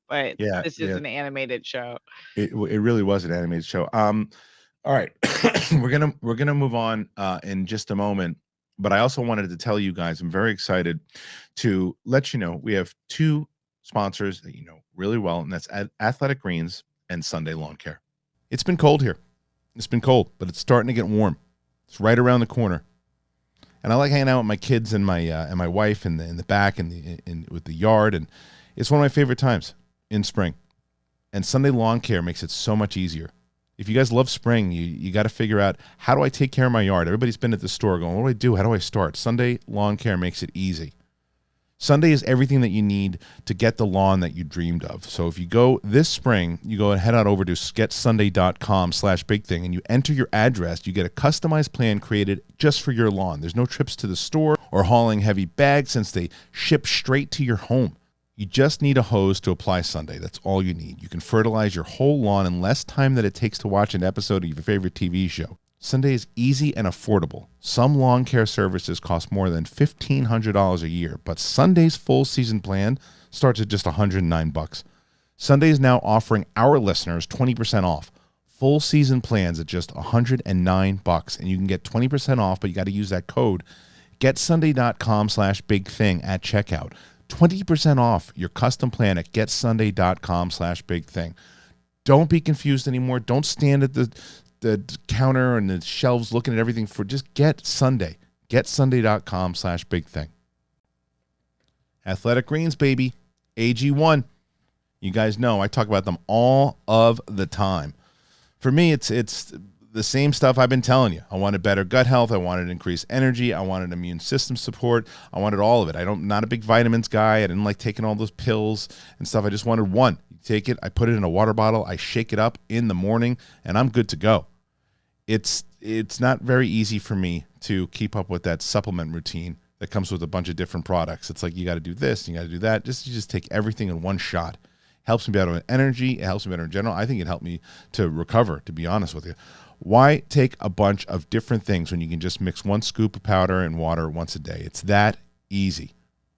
but Yeah. this is Yeah. an animated show. It really was an animated show. All right. We're gonna move on in just a moment. But I also wanted to tell you guys, I'm very excited to let you know we have two sponsors that you know really well, and that's Athletic Greens and Sunday Lawn Care. It's been cold here. It's been cold, but it's starting to get warm. It's right around the corner. And I like hanging out with my kids and my wife in the back and with the yard, and it's one of my favorite times in spring. And Sunday Lawn Care makes it so much easier. If you guys love spring, you got to figure out, how do I take care of my yard? Everybody's been at the store going, what do I do? How do I start? Sunday Lawn Care makes it easy. Sunday is everything that you need to get the lawn that you dreamed of. So if you go this spring, you go and head on over to getsunday.com/bigthing and you enter your address, you get a customized plan created just for your lawn. There's no trips to the store or hauling heavy bags, since they ship straight to your home. You just need a hose to apply Sunday. That's all you need. You can fertilize your whole lawn in less time than it takes to watch an episode of your favorite TV show. Sunday is easy and affordable. Some lawn care services cost more than $1,500 a year, but Sunday's full season plan starts at just $109. Sunday is now offering our listeners 20% off. Full season plans at just $109, and you can get 20% off, but you got to use that code getsunday.com/bigthing at checkout. 20% off your custom plan at getsunday.com/bigthing. Don't be confused anymore. Don't stand at the counter and the shelves looking at everything. Just get Sunday. getsunday.com/bigthing. Athletic Greens, baby. AG1. You guys know I talk about them all of the time. For me, it's the same stuff I've been telling you. I wanted better gut health. I wanted increased energy. I wanted immune system support. I wanted all of it. I'm not a big vitamins guy. I didn't like taking all those pills and stuff. I just wanted one. You take it, I put it in a water bottle, I shake it up in the morning, and I'm good to go. It's not very easy for me to keep up with that supplement routine that comes with a bunch of different products. It's like you got to do this, you got to do that. You just take everything in one shot. Helps me better with energy. It helps me better in general. I think it helped me to recover, to be honest with you. Why take a bunch of different things when you can just mix one scoop of powder and water once a day? It's that easy.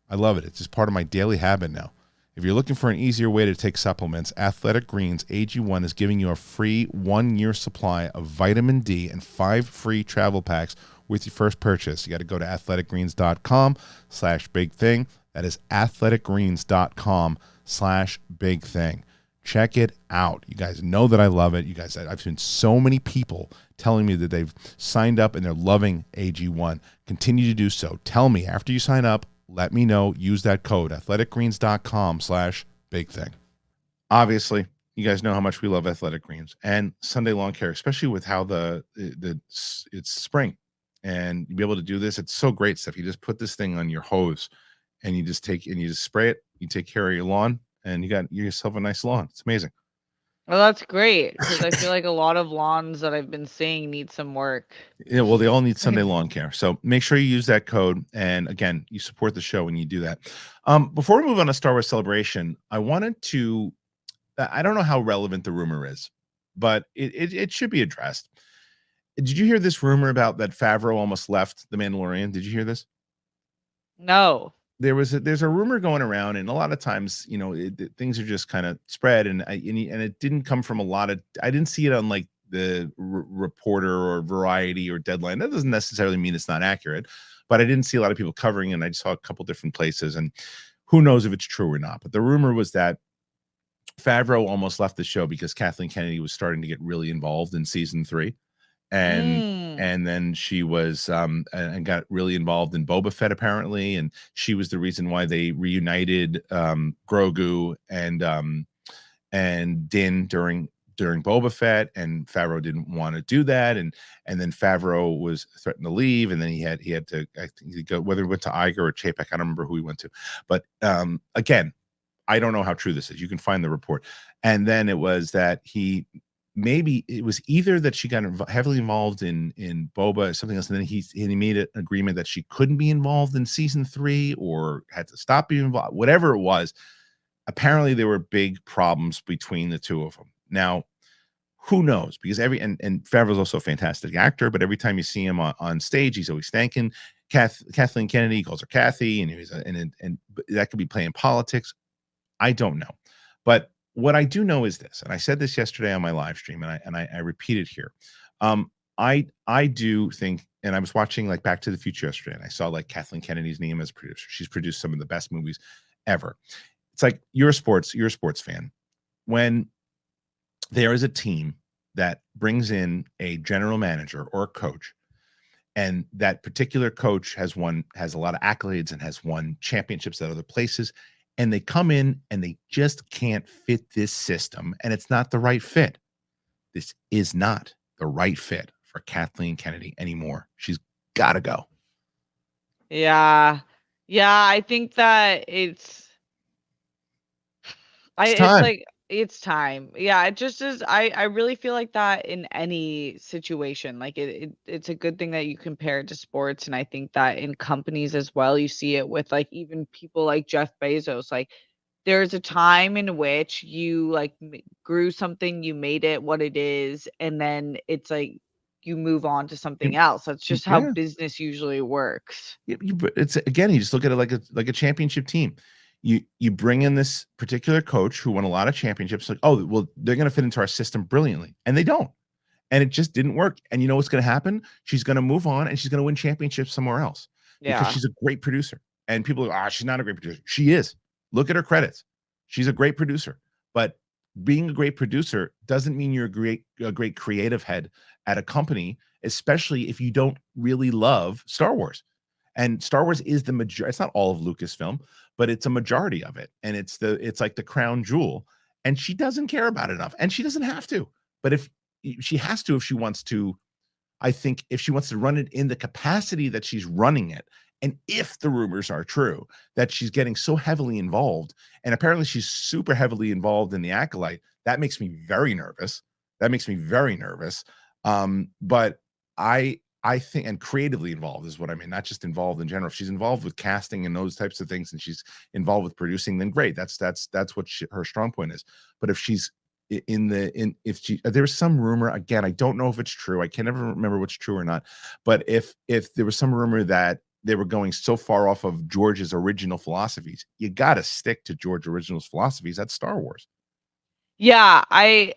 I love it. It's just part of my daily habit now. If you're looking for an easier way to take supplements, Athletic Greens AG1 is giving you a free 1-year supply of vitamin D and 5 free travel packs with your first purchase. You got to go to athleticgreens.com/bigthing. That is athleticgreens.com/bigthing. Check it out. You guys know that I love it. You guys, I've seen so many people telling me that they've signed up and they're loving AG1. Continue to do so. Tell me after you sign up, let me know. Use that code, athleticgreens.com/bigthing. Obviously, you guys know how much we love Athletic Greens and Sunday Lawn Care, especially with how it's spring. And you'll be able to do this. It's so great stuff. You just put this thing on your hose and you just spray it. You take care of your lawn and you got yourself a nice lawn. It's amazing. Well, that's great because I feel like a lot of lawns that I've been seeing need some work. Yeah, well, they all need Sunday Lawn Care. So make sure you use that code. And again, you support the show when you do that. Before we move on to Star Wars Celebration, I wanted to, I don't know how relevant the rumor is, but it should be addressed. Did you hear this rumor about that Favreau almost left The Mandalorian? Did you hear this? No. There's a rumor going around, and a lot of times, things are just kind of spread, and it didn't come from a lot of. I didn't see it on like the Reporter or Variety or Deadline. That doesn't necessarily mean it's not accurate, but I didn't see a lot of people covering it. And I saw a couple different places, and who knows if it's true or not. But the rumor was that Favreau almost left the show because Kathleen Kennedy was starting to get really involved in season 3. And then she was and got really involved in Boba Fett apparently, and she was the reason why they reunited Grogu and Din during Boba Fett, and Favreau didn't want to do that, and then Favreau was threatened to leave, and then he had to, I think, he go, whether he went to Iger or Chapek, I don't remember who he went to, but again, I don't know how true this is. You can find the report, and then it was that maybe it was either that she got heavily involved in Boba or something else, and then he made an agreement that she couldn't be involved in season 3 or had to stop being involved, whatever it was. Apparently there were big problems between the two of them. Now, who knows? Because and Favreau's also a fantastic actor, but every time you see him on stage, he's always thanking Kathleen Kennedy. He calls her Kathy, and that could be playing politics. I don't know, but what I do know is this, and I said this yesterday on my live stream, and I repeat it here. I do think, and I was watching like Back to the Future yesterday, and I saw like Kathleen Kennedy's name as producer. She's produced some of the best movies ever. It's like you're a sports fan. When there is a team that brings in a general manager or a coach, and that particular coach has a lot of accolades and has won championships at other places, and they come in and they just can't fit this system, and it's not the right fit. This is not the right fit for Kathleen Kennedy anymore. She's got to go. Yeah. I think that it's time. like it's time. Yeah, it just is. I really feel like that in any situation. Like it's a good thing that you compare it to sports, and I think that in companies as well, you see it with like even people like Jeff Bezos. Like there's a time in which you like grew something, you made it what it is, and then it's like you move on to something else. That's just how business usually works. It's again, you just look at it like a championship team. You bring in this particular coach who won a lot of championships, like, oh, well, they're going to fit into our system brilliantly, and they don't, and it just didn't work. And you know what's going to happen? She's going to move on, and she's going to win championships somewhere else because Yeah. she's a great producer. And people are, she's not a great producer. She is. Look at her credits. She's a great producer, but being a great producer doesn't mean you're a great creative head at a company, especially if you don't really love Star Wars. And Star Wars is the majority. It's not all of Lucasfilm, but it's a majority of it, and it's like the crown jewel. And she doesn't care about it enough, and she doesn't have to. But if she has to, if she wants to, I think if she wants to run it in the capacity that she's running it, and if the rumors are true that she's getting so heavily involved, and apparently she's super heavily involved in the Acolyte, that makes me very nervous. That makes me very nervous. But I think, and creatively involved is what I mean, not just involved in general. If she's involved with casting and those types of things, and she's involved with producing, then great. That's what her strong point is. But if she's if there's some rumor, again, I don't know if it's true, I can never remember what's true or not, but if there was some rumor that they were going so far off of George's original philosophies, you got to stick to George original's philosophies. That's Star Wars. Yeah, I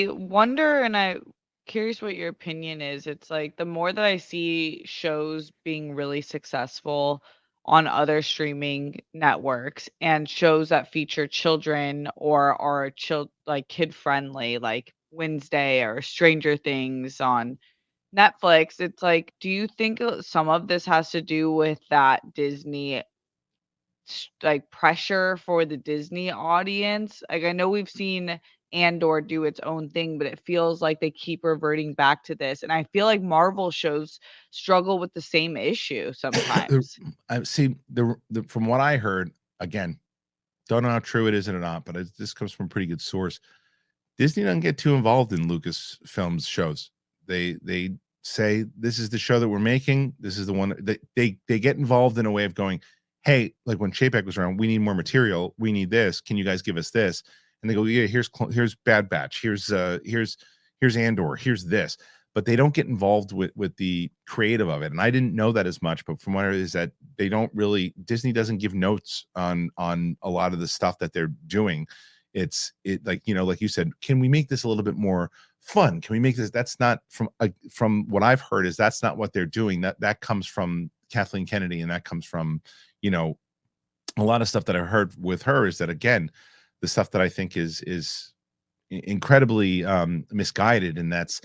wonder, and I curious what your opinion is. It's like the more that I see shows being really successful on other streaming networks and shows that feature children or are like kid friendly, like Wednesday or Stranger Things on Netflix, it's like, do you think some of this has to do with that Disney like pressure for the Disney audience? Like I know we've seen Andor do its own thing, but it feels like they keep reverting back to this. And I feel like Marvel shows struggle with the same issue sometimes. I see from what I heard, again, don't know how true it is or not, but this comes from a pretty good source. Disney doesn't get too involved in Lucasfilm's shows. They say, this is the show that we're making. This is the one that they get involved in a way of going, hey, like when Chapek was around, we need more material. We need this. Can you guys give us this? And they go, yeah, here's Bad Batch. Here's Andor. Here's this. But they don't get involved with the creative of it. And I didn't know that as much, but from what I heard is that they don't really, Disney doesn't give notes on a lot of the stuff that they're doing. It like, you know, like you said, can we make this a little bit more fun? Can we make this? That's not from what I've heard, is that's not what they're doing. That comes from Kathleen Kennedy, and that comes from, you know, a lot of stuff that I heard with her is that, again, the stuff that I think is incredibly misguided, and that's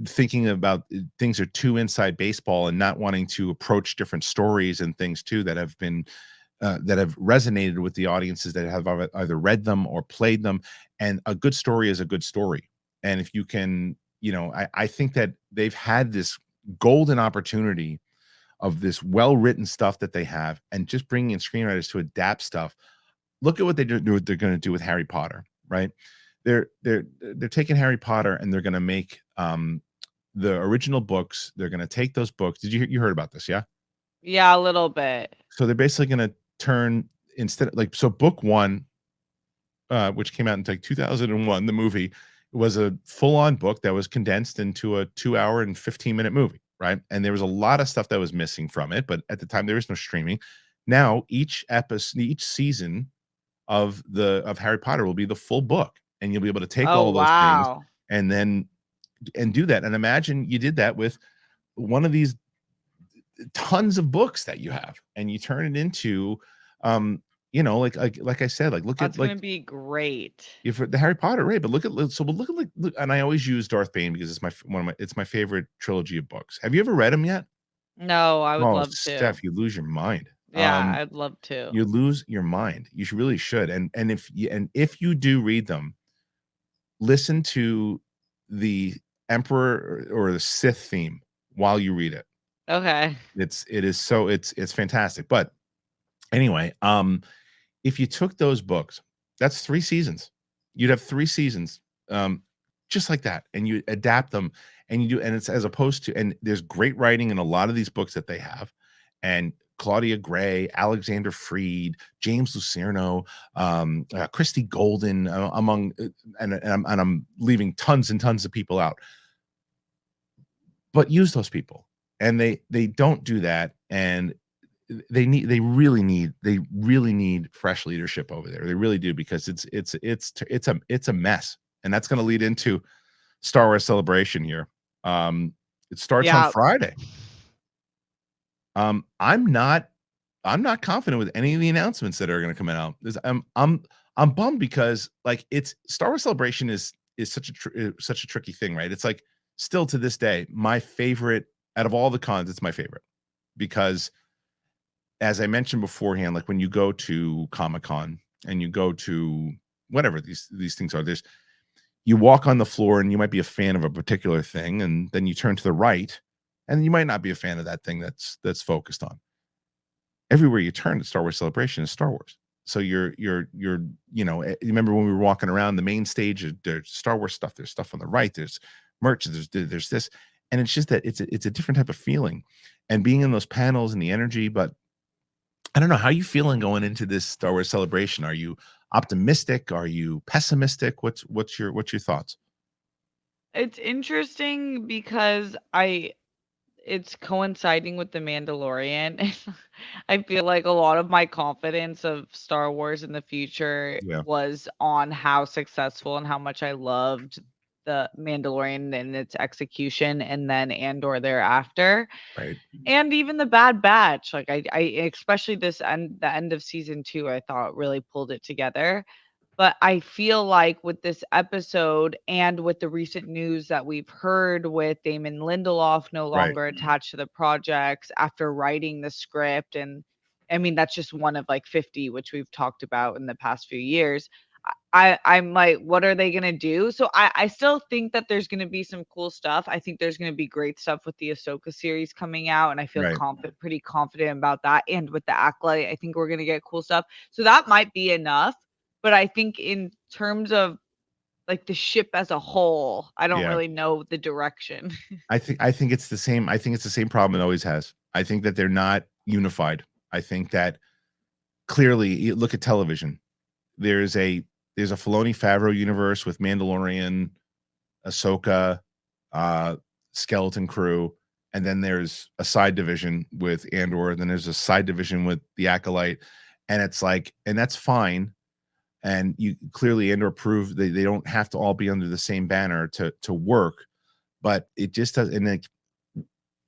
thinking about things are too inside baseball and not wanting to approach different stories and things too that have been that have resonated with the audiences that have either read them or played them. And a good story is a good story. And if you can, you know, I think that they've had this golden opportunity of this well-written stuff that they have, and just bringing in screenwriters to adapt stuff. Look at what they're going to do with Harry Potter, right? They're taking Harry Potter and they're going to make the original books. They're going to take those books. You heard about this? Yeah. Yeah, a little bit. So they're basically going to turn, instead of, like, so book one, which came out in like 2001, the movie was a full-on book that was condensed into a 2 hour and 15-minute movie, right? And there was a lot of stuff that was missing from it, but at the time there was no streaming. Now each season of Harry Potter will be the full book, and you'll be able to take Oh, all those things wow. and then do that. And imagine you did that with one of these tons of books that you have, and you turn it into you know, like I said, like look That's at gonna like be great. if the Harry Potter, right? But look at look, and I always use Darth Bane because it's my favorite trilogy of books. Have you ever read them yet? No, I would Oh, love to. Steph, you lose your mind. Yeah, I'd love to. You lose your mind. You really should. And if you do read them, listen to the Emperor or the Sith theme while you read it. Okay. It's fantastic. But anyway, if you took those books, that's 3 seasons. You'd have 3 seasons, just like that, and you adapt them, and you do, and it's as opposed to, and there's great writing in a lot of these books that they have, and Claudia Gray, Alexander Freed, James Lucerno, Christy Golden, among, and I'm leaving tons and tons of people out. But use those people, and they don't do that, and they really need fresh leadership over there. They really do, because it's a mess, and that's going to lead into Star Wars Celebration here. It starts on Yeah. Friday. I'm not confident with any of the announcements that are going to come out. I'm bummed, because like, it's Star Wars Celebration is such a tricky thing, right? It's like, still to this day, my favorite out of all the cons. It's my favorite because, as I mentioned beforehand, like when you go to Comic-Con and you go to whatever these things are, you walk on the floor and you might be a fan of a particular thing, and then you turn to the right and you might not be a fan of that thing that's focused on. Everywhere you turn at Star Wars Celebration is Star Wars. So you're you remember when we were walking around the main stage, there's Star Wars stuff, there's stuff on the right, there's merch, there's this, and it's just that it's a different type of feeling, and being in those panels and the energy. But I don't know, how you feeling going into this Star Wars Celebration. Are you optimistic? Are you pessimistic? What's your thoughts? It's interesting because it's coinciding with The Mandalorian. I feel like a lot of my confidence of Star Wars in the future Yeah, was on how successful and how much I loved The Mandalorian and its execution, and then Andor thereafter. right, And even The Bad Batch, like I especially the end of season 2, I thought really pulled it together. But I feel like with this episode and with the recent news that we've heard with Damon Lindelof no right, longer attached to the projects after writing the script, and I mean, that's just one of like 50, which we've talked about in the past few years. I'm like, what are they gonna do? So I still think that there's gonna be some cool stuff. I think there's gonna be great stuff with the Ahsoka series coming out, and I feel right. pretty confident about that. And with the Acolyte, I think we're gonna get cool stuff. So that might be enough. But I think in terms of like the ship as a whole, I don't Yeah. really know the direction. I think it's the same. I think it's the same problem it always has. I think that they're not unified. I think that clearly, you look at television. There's a Filoni Favreau universe with Mandalorian, Ahsoka, uh, Skeleton Crew, and then there's a side division with Andor, and then there's a side division with the Acolyte, and it's like, and that's fine. And you clearly Andor proved they don't have to all be under the same banner to work, but it just does. And like,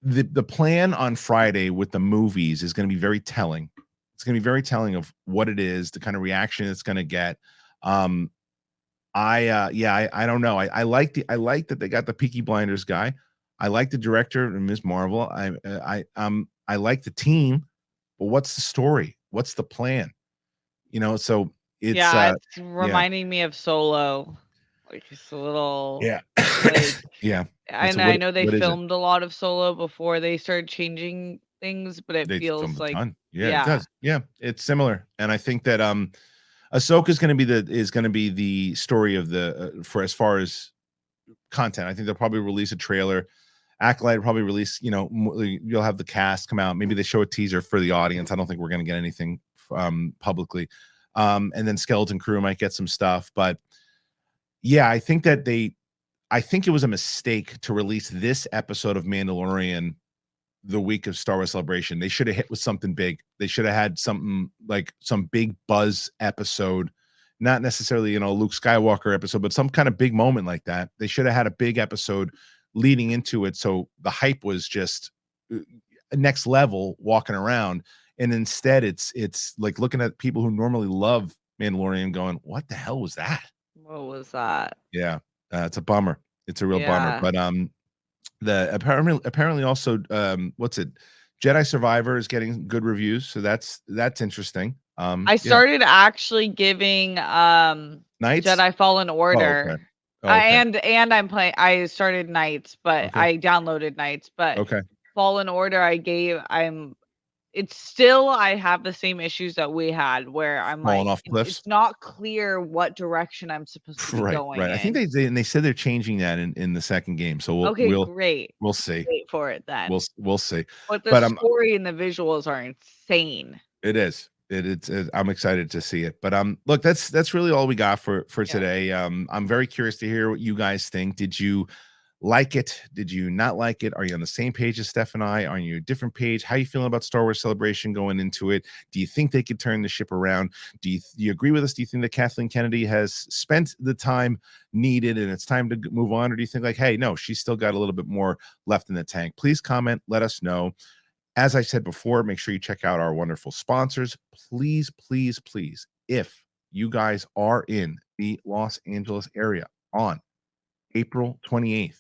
the plan on Friday with the movies is going to be very telling. It's going to be very telling of what it is, the kind of reaction it's going to get. Um, I don't know. I like that they got the Peaky Blinders guy. I like the director, Ms. Marvel. I like the team, but what's the story? What's the plan? So it's Yeah, it's yeah, reminding me of Solo. Like it's a little yeah, like yeah. And so and I know they what is it? filmed a lot of Solo before they started changing things, but it They filmed feels a like ton. Yeah, it yeah. does. Yeah, it's similar, and I think that Ahsoka is going to be the story of the for as far as content. I think they'll probably release a trailer. Acolyte will probably release. You'll have the cast come out. Maybe they show a teaser for the audience. I don't think we're going to get anything publicly. And then Skeleton Crew might get some stuff, but yeah, I think it was a mistake to release this episode of Mandalorian the week of Star Wars Celebration. They should have hit with something big. They should have had something like some big buzz episode, not necessarily, Luke Skywalker episode, but some kind of big moment like that. They should have had a big episode leading into it. So the hype was just next level walking around. And instead it's like looking at people who normally love Mandalorian going, what the hell was that? What was that? Yeah. It's a bummer. It's a real bummer. Yeah. But the apparently also what's it? Jedi Survivor is getting good reviews, so that's interesting. I Yeah. started actually giving Knights? Jedi Fallen Oh, okay. Order. Oh, okay. And I started Knights, but Okay. I downloaded Knights, but Okay. Fallen Order it's still I have the same issues that we had where I'm Falling like off cliffs. it's not clear what direction I'm supposed to be Right, going right. I think in. they said they're changing that in the second game, so Okay, great. we'll see. Wait for it then. We'll see. But the But story and the visuals are insane. it is. I'm excited to see it. But look, that's really all we got for Yeah. today. I'm very curious to hear what you guys think. Did you like it? Did you not like it? Are you on the same page as Steph and I? Are you a different page? How are you feeling about Star Wars Celebration going into it? Do you think they could turn the ship around? Do you agree with us? Do you think that Kathleen Kennedy has spent the time needed and it's time to move on? Or do you think like, hey, no, she's still got a little bit more left in the tank? Please comment. Let us know. As I said before, make sure you check out our wonderful sponsors. Please, please, please, if you guys are in the Los Angeles area on April 28th,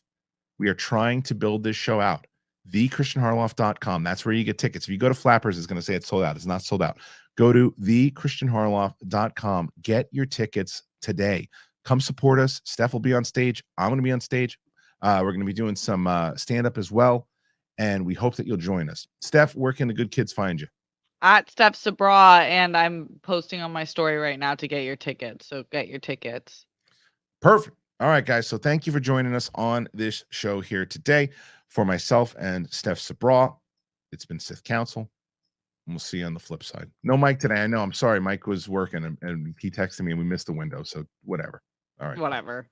we are trying to build this show out. TheChristianHarloff.com. That's where you get tickets. If you go to Flappers, it's going to say it's sold out. It's not sold out. Go to TheChristianHarloff.com. Get your tickets today. Come support us. Steph will be on stage. I'm going to be on stage. We're going to be doing some stand-up as well, and we hope that you'll join us. Steph, where can the good kids find you? At Steph Sabraw, and I'm posting on my story right now to get your tickets. So get your tickets. Perfect. All right, guys. So thank you for joining us on this show here today. For myself and Steph Sabraw, it's been Sith Council, and we'll see you on the flip side. No Mike today. I know. I'm sorry. Mike was working, and he texted me, and we missed the window. So whatever. All right. Whatever.